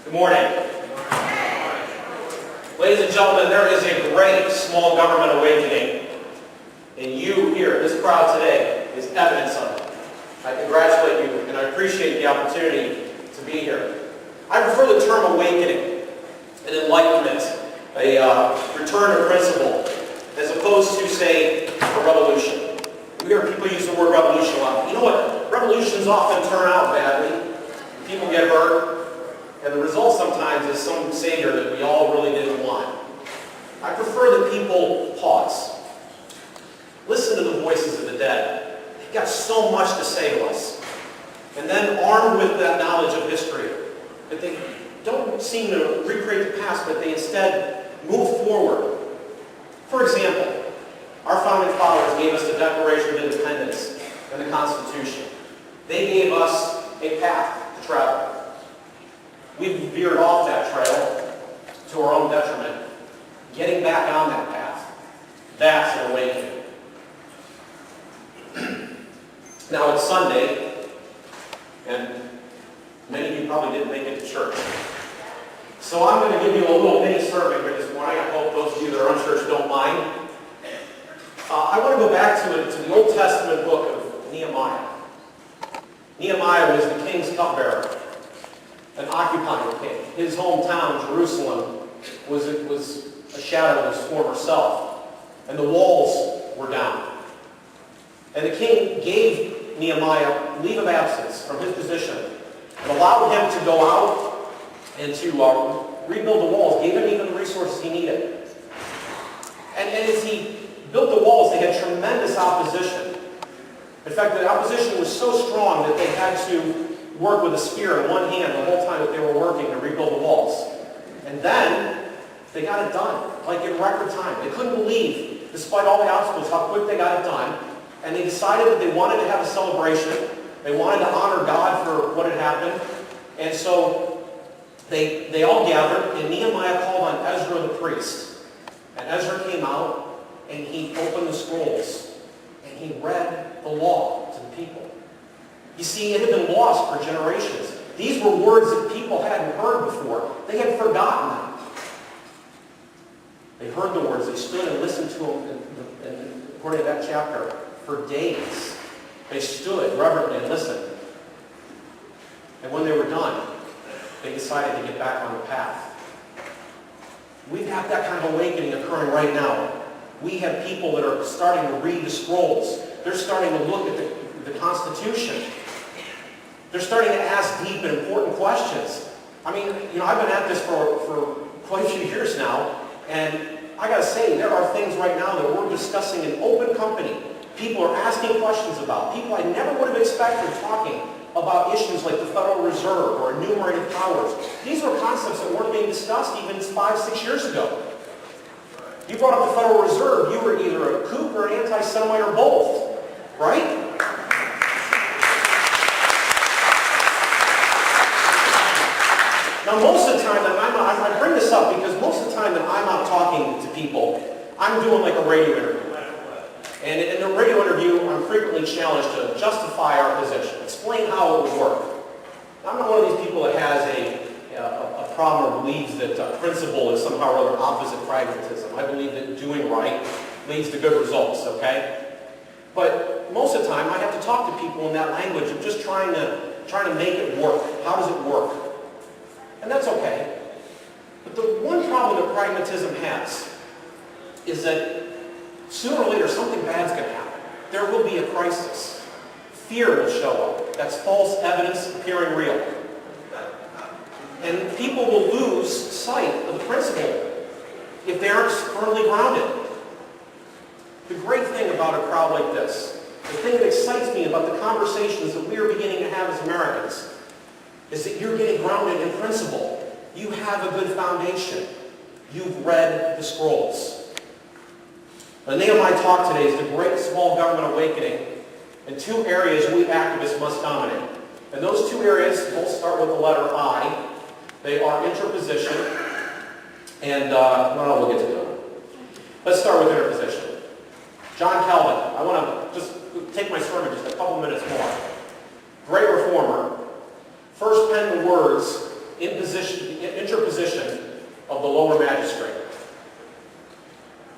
Good morning. Ladies and gentlemen, there is a great small government awakening, and you here, this crowd today, is evidence of it. I congratulate you, and I appreciate the opportunity to be here. I prefer the term awakening, an enlightenment, a return to principle, as opposed to, say, a revolution. We hear people use the word revolution a lot. You know what? Revolutions often turn out badly. People get hurt. And the result sometimes is some savior that we all really didn't want. I prefer that people pause. Listen to the voices of the dead. They've got so much to say to us. And then armed with that knowledge of history, that they don't seem to recreate the past, but they instead move forward. For example, our founding fathers gave us the Declaration of Independence and the Constitution. They gave us a path to travel. We've veered off that trail to our own detriment. Getting back on that path, that's an awakening. Now it's Sunday, and many of you probably didn't make it to church. So I'm going to give you a little mini sermon here this morning. I hope those of you that are in church don't mind. I want to go back to the Old Testament book of Nehemiah. Nehemiah was the king's cupbearer, an occupying king. His hometown, Jerusalem, was a shadow of his former self. And the walls were down. And the king gave Nehemiah leave of absence from his position and allowed him to go out and to rebuild the walls, gave him even the resources he needed. And as he built the walls, they had tremendous opposition. In fact, the opposition was so strong that they had to work with a spear in one hand the whole time that they were working to rebuild the walls. And then they got it done, like in record time. They couldn't believe, despite all the obstacles, how quick they got it done. And they decided that they wanted to have a celebration. They wanted to honor God for what had happened. And so they all gathered, and Nehemiah called on Ezra the priest. And Ezra came out, and he opened the scrolls, and he read the law to the people. You see, it had been lost for generations. These were words that people hadn't heard before. They had forgotten them. They heard the words. They stood and listened to them, and according to that chapter, for days. They stood reverently and listened. And when they were done, they decided to get back on the path. We've had that kind of awakening occurring right now. We have people that are starting to read the scrolls. They're starting to look at the Constitution. They're starting to ask deep and important questions. I mean, I've been at this for quite a few years now, and I got to say, there are things right now that we're discussing in open company. People are asking questions about. People I never would have expected talking about issues like the Federal Reserve or enumerated powers. These were concepts that weren't being discussed even 5-6 years ago. You brought up the Federal Reserve, you were either a kook or an anti-Semite or both, right? Now, most of the time that I bring this up because most of the time that I'm out talking to people, I'm doing like a radio interview. And in the radio interview, I'm frequently challenged to justify our position, explain how it would work. Now, I'm not one of these people that has a problem or believes that principle is somehow or other opposite pragmatism. I believe that doing right leads to good results, okay? But most of the time, I have to talk to people in that language of just trying to make it work. How does it work? And that's okay. But the one problem that pragmatism has is that sooner or later something bad's going to happen. There will be a crisis. Fear will show up. That's false evidence appearing real. And people will lose sight of the principle if they aren't firmly grounded. The great thing about a crowd like this, the thing that excites me about the conversations that we are beginning to have as Americans, is that you're getting grounded in principle. You have a good foundation. You've read the scrolls. The Nehemiah talk today is the great small government awakening in two areas we activists must dominate. And those two areas both start with the letter I. They are interposition and, well, we'll get to them. Let's start with interposition. John Calvin. I want to just take my sermon just a couple minutes more. Great reformer. First penned the words interposition of the lower magistrate.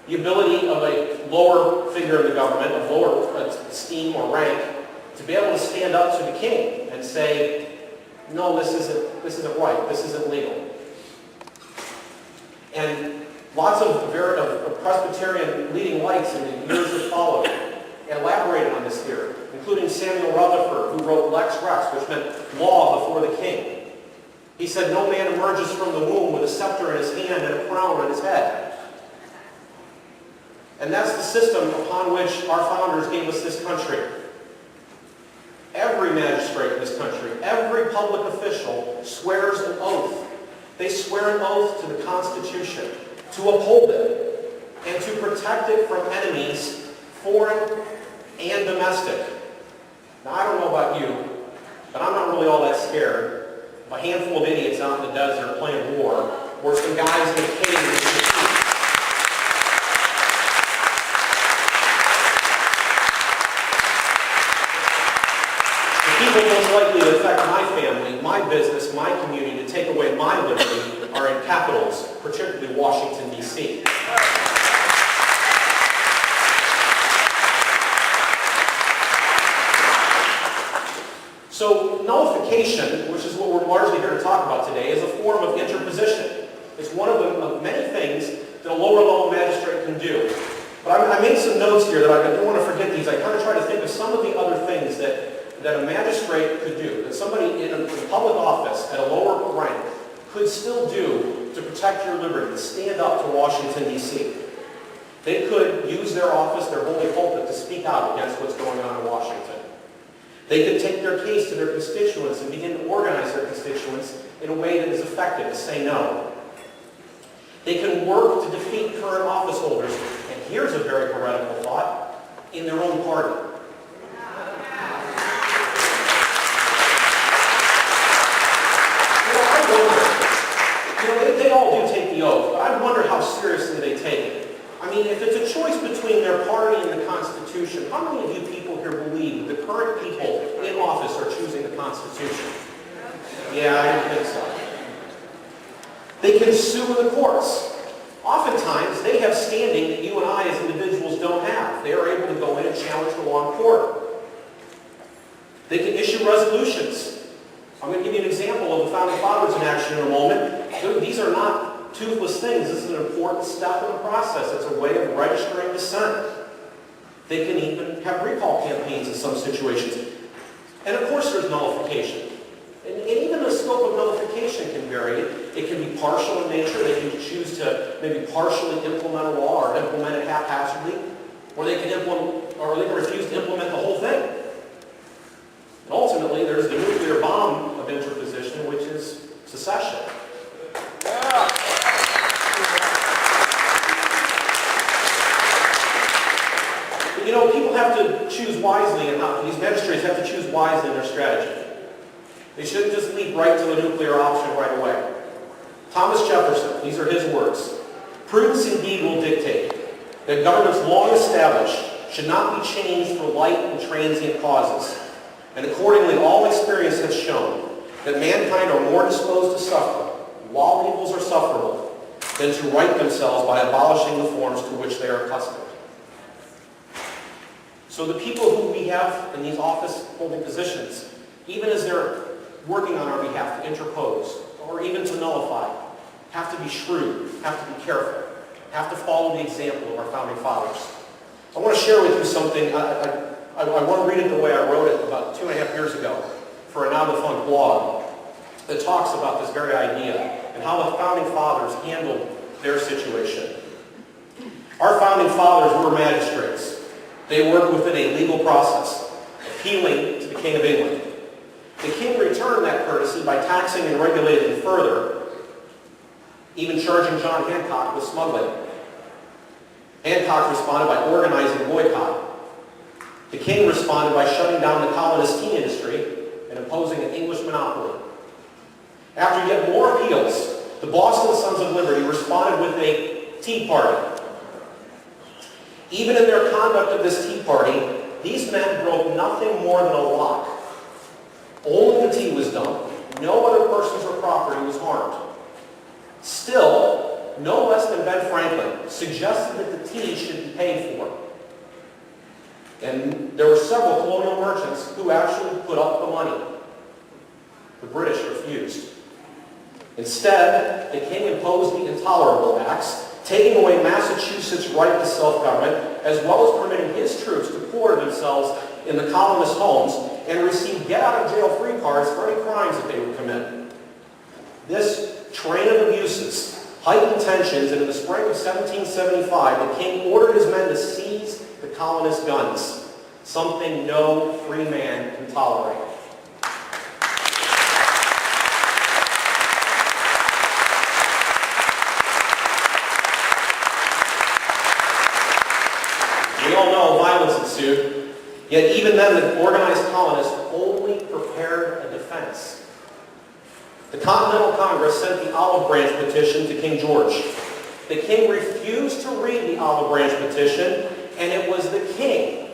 The ability of a lower figure in the government, of lower esteem or rank, to be able to stand up to the king and say, no, this isn't right, this isn't legal. And lots of Presbyterian leading lights in the years that followed elaborated on this theory, including Samuel Rutherford, who wrote Lex Rex, which meant law before the king. He said, no man emerges from the womb with a scepter in his hand and a crown on his head. And that's the system upon which our founders gave us this country. Every magistrate in this country, every public official swears an oath. They swear an oath to the Constitution, to uphold it, and to protect it from enemies, foreign and domestic. Now, I don't know about you, but I'm not really all that scared of a handful of idiots out in the desert playing war, or some guys in a cave. People most likely to affect my family, my business, my community, to take away my liberty are in capitals, particularly Washington, D.C. So nullification, which is what we're largely here to talk about today, is a form of interposition. It's one of many things that a lower level magistrate can do. But I made some notes here that I don't want to forget these. I kind of try to think of some of the other things that a magistrate could do, that somebody in a public office at a lower rank could still do to protect your liberty, to stand up to Washington, D.C. They could use their office, their holy pulpit, to speak out against what's going on in Washington. They could take their case to their constituents and begin to organize their constituents in a way that is effective, to say no. They can work to defeat current office holders, and here's a very heretical thought, in their own party. They all do take the oath, but I wonder how seriously they take it. I mean, if it's a choice between their party and the Constitution, how many of you people here believe that the current people in office are choosing the Constitution? Yeah, I don't think so. They can sue in the courts. Oftentimes, they have standing that you and I as individuals don't have. They are able to go in and challenge the law in court. They can issue resolutions. I'm going to give you an example of the Founding Fathers in action in a moment. These are not toothless things. This is an important step in the process. It's a way of registering dissent. They can even have recall campaigns in some situations. And of course there's nullification. And even the scope of nullification can vary. It can be partial in nature. They can choose to maybe partially implement a law or implement it haphazardly. Or they can refuse to implement the whole thing. And ultimately, there's the nuclear bomb of interposition, which is secession. But you know, people have to choose wisely, and these magistrates have to choose wisely in their strategy. They shouldn't just leap right to the nuclear option right away. Thomas Jefferson, these are his words. Prudence indeed will dictate that governments long established should not be changed for light and transient causes. And accordingly, all experience has shown that mankind are more disposed to suffer, while evils are sufferable, than to right themselves by abolishing the forms to which they are accustomed. So the people who we have in these office-holding positions, even as they're working on our behalf to interpose, or even to nullify, have to be shrewd, have to be careful, have to follow the example of our Founding Fathers. I want to share with you something. I want to read it the way I wrote it about 2.5 years ago for a now-defunct blog that talks about this very idea and how the Founding Fathers handled their situation. Our Founding Fathers were magistrates. They worked within a legal process, appealing to the King of England. The King returned that courtesy by taxing and regulating further, even charging John Hancock with smuggling. Hancock responded by organizing a boycott. The King responded by shutting down the colonist tea industry and imposing an English monopoly. After yet more appeals, the Boston Sons of Liberty responded with a tea party. Even in their conduct of this tea party, these men broke nothing more than a lock. Only the tea was dumped. No other persons or property was suggested that the tea should be paid for. And there were several colonial merchants who actually put up the money. The British refused. Instead, the king imposed the Intolerable Acts, taking away Massachusetts' right to self-government, as well as permitting his troops to quarter themselves in the colonists' homes and receive get-out-of-jail-free cards for any crimes that they would commit. This train of abuses heightened tensions, and in the spring of 1775, the king ordered his men to seize the colonists' guns, something no free man can tolerate. We all know violence ensued, yet even then the organized colonists only prepared a defense. The Continental Congress sent the Olive Branch Petition to King George. The king refused to read the Olive Branch Petition, and it was the king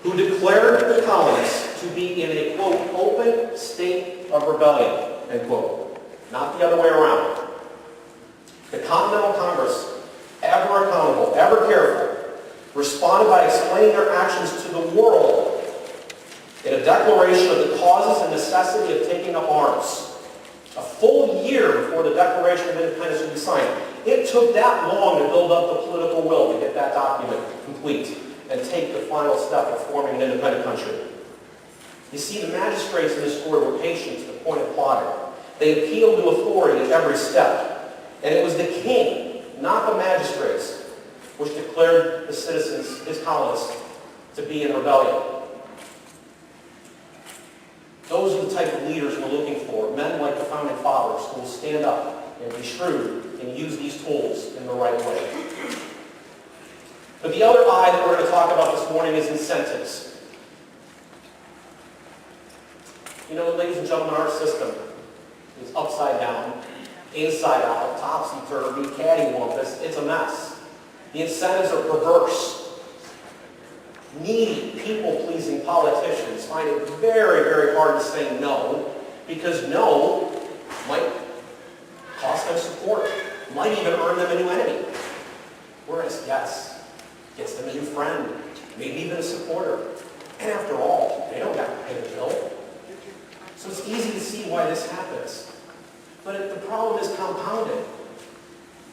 who declared the colonists to be in a, quote, open state of rebellion, end quote. Not the other way around. The Continental Congress, ever accountable, ever careful, responded by explaining their actions to the world in a declaration of the causes and necessity of taking up arms. A full year before the Declaration of Independence would be signed. It took that long to build up the political will to get that document complete and take the final step of forming an independent country. You see, the magistrates in this story were patient to the point of plotting. They appealed to authority at every step. And it was the king, not the magistrates, which declared the citizens, his colonists, to be in rebellion. Those are the type of leaders we're looking for, men like the Founding Fathers who will stand up and be shrewd and use these tools in the right way. But the other I that we're going to talk about this morning is incentives. You know, ladies and gentlemen, our system is upside down, inside out, topsy-turvy, cattywampus. It's a mess. The incentives are perverse. Needy, people-pleasing politicians find it very, very hard to say no, because no might cost them support, might even earn them a new enemy. Whereas yes gets them a new friend, maybe even a supporter. And after all, they don't have to pay the bill. So it's easy to see why this happens. But the problem is compounded.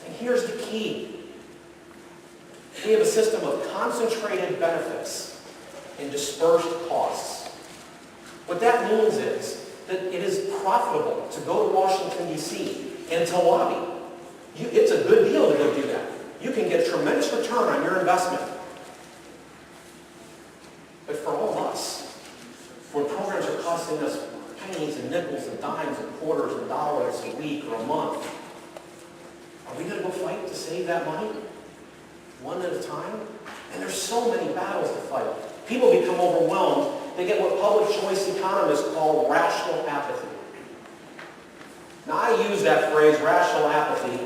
And here's the key. We have a system of concentrated benefits and dispersed costs. What that means is that it is profitable to go to Washington, D.C. and to lobby. It's a good deal to go do that. You can get tremendous return on your investment. But for all of us, when programs are costing us pennies and nickels and dimes and quarters and dollars a week or a month, are we going to go fight to save that money? One at a time? And there's so many battles to fight. People become overwhelmed. They get what public choice economists call rational apathy. Now, I use that phrase, rational apathy,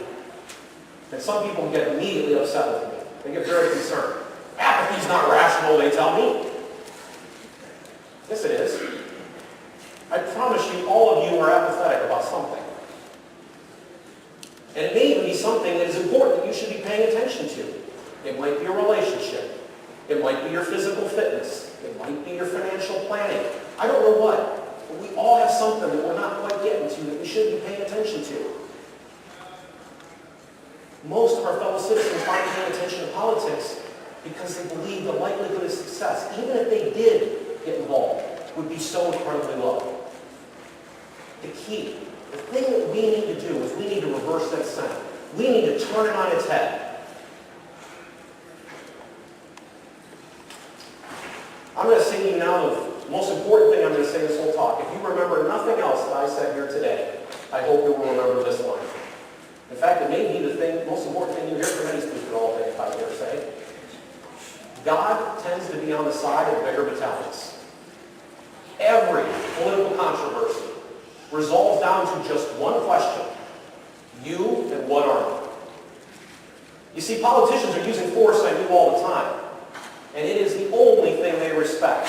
and some people get immediately upset with me. They get very concerned. Apathy's not rational, they tell me. Yes, it is. I promise you, all of you are apathetic about something. And it may even be something that is important that you should be paying attention to. It might be a relationship. It might be your physical fitness. It might be your financial planning. I don't know what. But we all have something that we're not quite getting to that we should be paying attention to. Most of our fellow citizens aren't paying attention to politics because they believe the likelihood of success, even if they did get involved, would be so incredibly low. The key, the thing that we need to do is we need to reverse that sentiment. We need to turn it on its head. I'm going to say to you now the most important thing I'm going to say this whole talk. If you remember nothing else that I said here today, I hope you will remember this line. In fact, it may be the most important thing you hear from any speaker all day, if I dare say. God tends to be on the side of bigger battalions. Every political controversy resolves down to just one question. You and what army? You see, politicians are using force on you all the time. And it is the only thing they respect.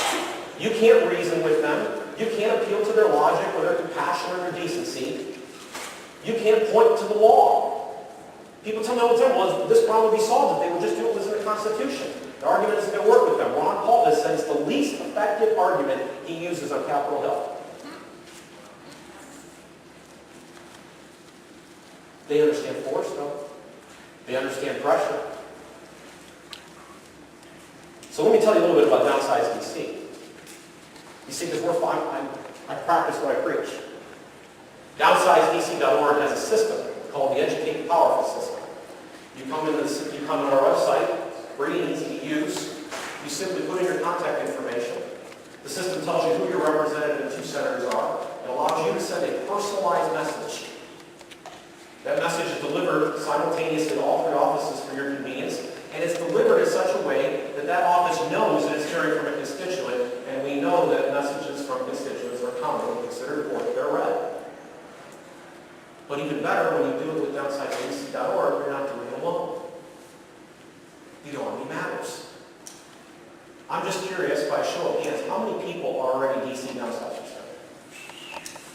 You can't reason with them. You can't appeal to their logic or their compassion or their decency. You can't point to the law. People tell me all the time, well, this problem would be solved if they would just do what was in the Constitution. The argument isn't going to work with them. Ron Paul has said it's the least effective argument he uses on Capitol Hill. They understand force, though. They understand pressure. So let me tell you a little bit about downsize-dc. You see, because I practice what I preach. Downsize-dc.org has a system called the Educate the Powerful system. You come on our website, free and easy to use. You simply put in your contact information. The system tells you who your representative and two senators are. It allows you to send a personalized message. That message is delivered simultaneously to all three offices for your convenience, and it's delivered in such a way that that office knows that it's hearing from a constituent, and we know that messages from constituents are commonly considered important. They're read. But even better, when you do it with downsize-dc.org, you're not doing it alone. The Army matters. I'm just curious, by a show of hands, how many people are already DC downsizers?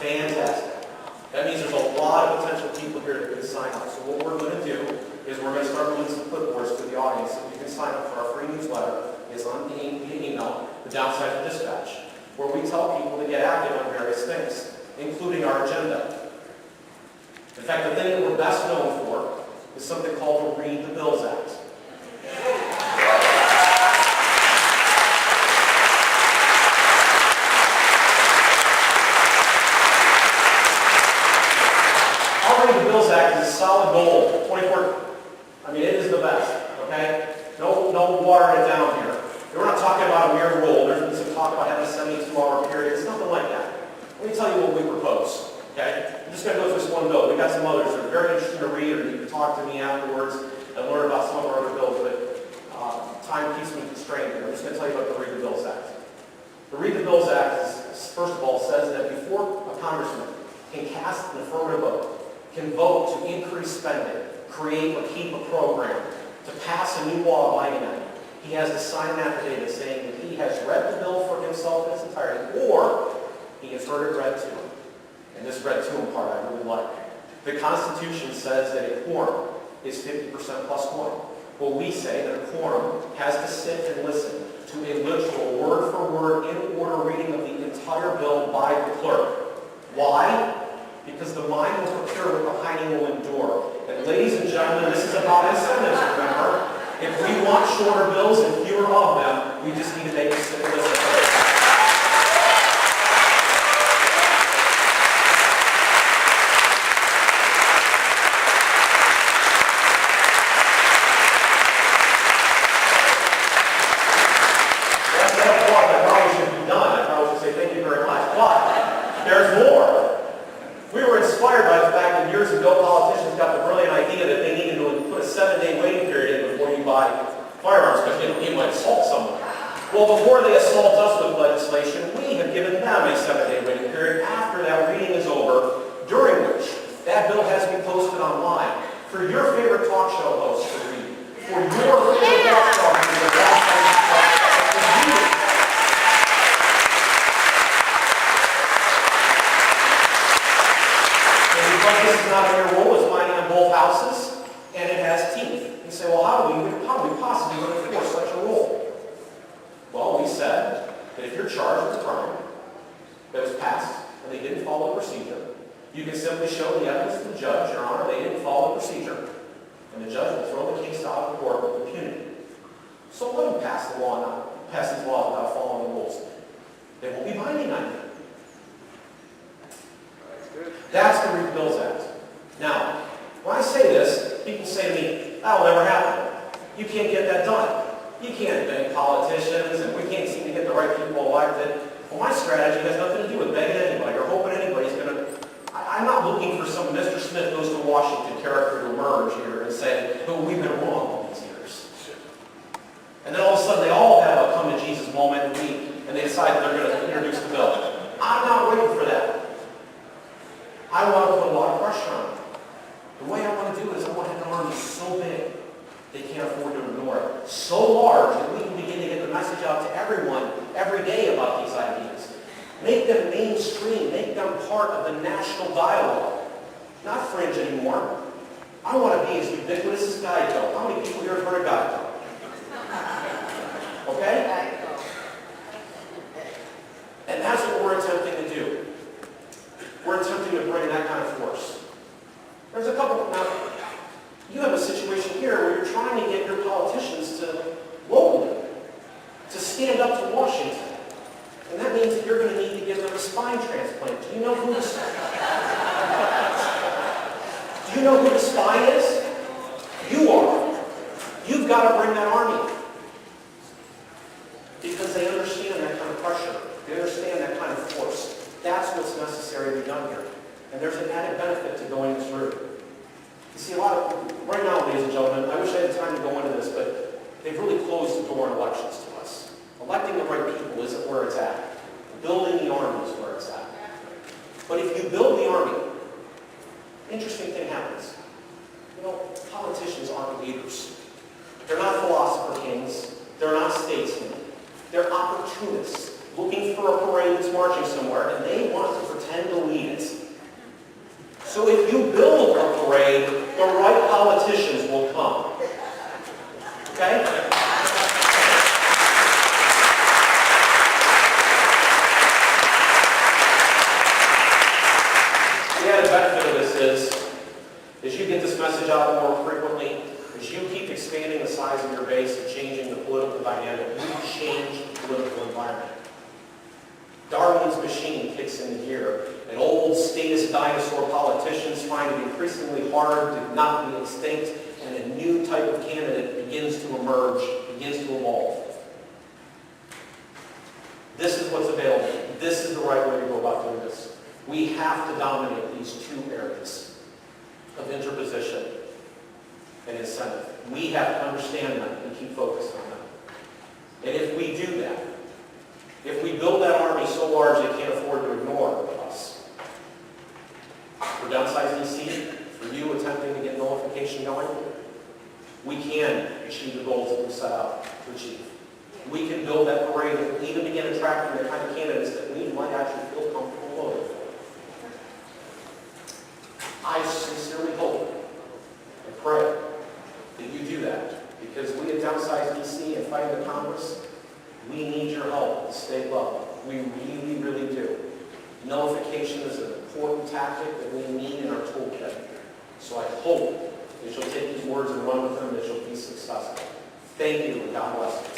Fantastic. That means there's a lot of potential people here that can sign up. So what we're going to do is we're going to start doing some clipboards to the audience so you can sign up for our free newsletter. It's on the email, the Downsizer Dispatch, where we tell people to get active on various things, including our agenda. In fact, the thing that we're best known for is something called the Read the Bills Act. Our Read the Bills Act is a solid goal. 24, it is the best, okay? No watering it down here. We're not talking about a mere rule. There's been some talk about having a 72-hour period. It's nothing like that. Let me tell you what we propose. Okay? I'm just going to go through this one bill. We've got some others that are very interesting to read, or you can talk to me afterwards and learn about some of our other bills, but time keeps me constrained here. I'm just going to tell you about the Read the Bills Act. The Read the Bills Act, first of all, says that before a congressman can cast an affirmative vote, can vote to increase spending, create or keep a program, to pass a new law abiding on it, he has to sign an affidavit saying that he has read the bill for himself in its entirety, or he has heard it read to him. And this read to him part I really like. The Constitution says that a quorum is 50% plus one. Well, we say that a quorum has to sit and listen to a literal word-for-word, in-order reading of the entire bill by the clerk. Why? Because the mind will procure what the hiding will endure. And ladies and gentlemen, this is about incentives, remember? If we want shorter bills and fewer of them, we just need to make it sit and listen. Well, before they assault us with legislation, we have given them a 7-day waiting period after that reading is over, during which that bill has to be posted online for your favorite talk show host to read. For your favorite talk show host to read. And because this is not a mere rule, it's binding on both houses, and it has teeth. You say, well, how do we possibly enforce such a rule? Well, we said that if you're charged with a crime that was passed and they didn't follow the procedure, you can simply show the evidence to the judge, Your Honor, they didn't follow the procedure, and the judge will throw the case out of court with impunity. So let them pass these laws without following the rules. They won't be binding on you. That's the Read the Bills Act. Now, when I say this, people say to me, that will never happen. You can't get that done. You can't beg politicians, and we can't seem to get the right people elected. Well, my strategy has nothing to do with begging anybody or hoping anybody's going to... I'm not looking for some Mr. Smith goes to Washington character to emerge here and say, oh, we've been wrong all these years. And then all of a sudden they all have a come to Jesus moment and they decide that they're going to introduce the bill. I'm not waiting for that. I want to put a lot of pressure on it. The way I want to do it is I want to have an army so big they can't afford to ignore it. So large that we can begin to get the message out to everyone every day about these ideas. Make them mainstream. Make them part of the national dialogue. Not fringe anymore. I want to be as ubiquitous as Geico. How many people here have heard of Geico? Okay? And that's what we're attempting to do. We're attempting to bring that kind of force. There's a couple, now, you have a situation here where you're trying to get your politicians to locally, to stand up to Washington. And that means that you're going to need to give them a spine transplant. Do you know who the spine is? You are. You've got to bring that army. Because they understand that kind of pressure. They understand that kind of force. That's what's necessary to be done here. And there's an added benefit to going this route. You see, right now, ladies and gentlemen, I wish I had time to go into this, but they've really closed the door on elections to us. Electing the right people isn't where it's at. Building the army is where it's at. But if you build the army, interesting thing happens. You know, politicians aren't leaders. They're not philosopher kings. They're not statesmen. They're opportunists looking for a parade that's marching somewhere, and they want to pretend to lead it. So if you build a parade, the right politicians will come. Okay? The added benefit of this is, as you get this message out more frequently, as you keep expanding the size of your base and changing the political dynamic, you change the political environment. Darwin's machine kicks into gear, and old status dinosaur politicians find it increasingly hard to not be extinct, and a new type of candidate begins to emerge, begins to evolve. This is what's available. This is the right way to go about doing this. We have to dominate these two areas of interposition and incentive. We have to understand them and keep focused on them. And if we do that, if we build that army so large they can't afford to ignore us, for downsize-dc, for you attempting to get nullification going, we can achieve the goals that we set out to achieve. We can build that parade and even begin attracting the kind of candidates that we might actually feel comfortable voting for. I sincerely hope and pray that you do that, because we at downsize-dc and fighting the Congress, we need your help at the state level. We really, really do. Nullification is an important tactic that we need in our toolkit. So I hope that you'll take these words and run with them, and that you'll be successful. Thank you, and God bless you.